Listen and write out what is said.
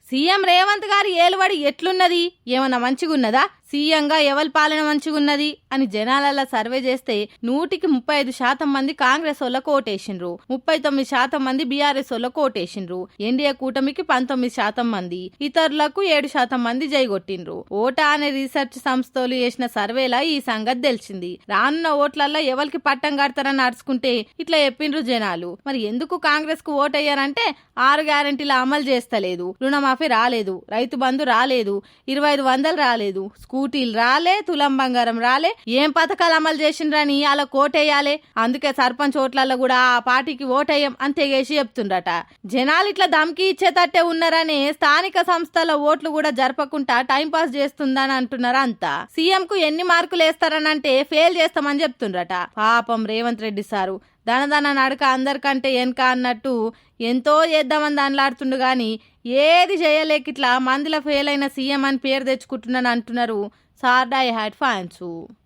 CM Revanth గారి ఏలుబడి ఎట్లున్నది, ఏమన్నా మంచిగున్నదా, సీఎంగా ఎవరి పాలన మంచిగున్నది అని జనాలలా సర్వే చేస్తే 100% మంది కాంగ్రెస్ వాళ్ళకు ఓటేసిండ్రు, 39% మంది బీఆర్ఎస్ వాళ్ళకు ఓటేసిండ్రు, ఎన్డీఏ కూటమికి 19% మంది, ఇతరులకు 7% మంది జైగొట్టిండ్రు. ఓటా అనే రీసెర్చ్ సంస్థలు చేసిన సర్వేలా ఈ సంగతి తెలిసింది. రానున్న ఓట్లల్లో ఎవరికి పట్టం కడతారని నడుచుకుంటే ఇట్లా చెప్పిండ్రు జనాలు. మరి ఎందుకు కాంగ్రెస్ కు ఓటయ్యారంటే 6 గ్యారెంటీలు అమలు చేస్తలేదు, రుణమాఫీ రాలేదు, రైతు బంధు రాలేదు, 2500 రాలేదు, స్కూటీలు రాలే, తులం బంగారం రాలే, ఏం పథకాలు అమలు చేసిండ్రని అలా కోటేయాలి. అందుకే సర్పంచ్ ఓట్లలో కూడా ఆ పార్టీకి ఓటేయం అని తెగేసి చెప్తుండట. జనాలు ఇట్లా దమ్కి ఇచ్చేటట్టే ఉన్నారని స్థానిక సంస్థల ఓట్లు కూడా జరపకుండా టైంపాస్ చేస్తుందని అంటున్నారు అంతా. సీఎం కు ఎన్ని మార్కులు వేస్తారనంటే ఫెయిల్ చేస్తామని చెప్తుండ్రట. పాపం రేవంత్ రెడ్డి సారు దనదన నడక అందరికంటే వెనక అన్నట్టు ఎంతో చేద్దామని దానిలాడుతుండు గాని ఏది చేయలేక ఇట్లా మందిలో ఫెయిల్ అయిన సీఎం అని పేరు తెచ్చుకుంటున్నాను అంటున్నారు సార్ డై హ్యాడ్ ఫ్యాన్స్.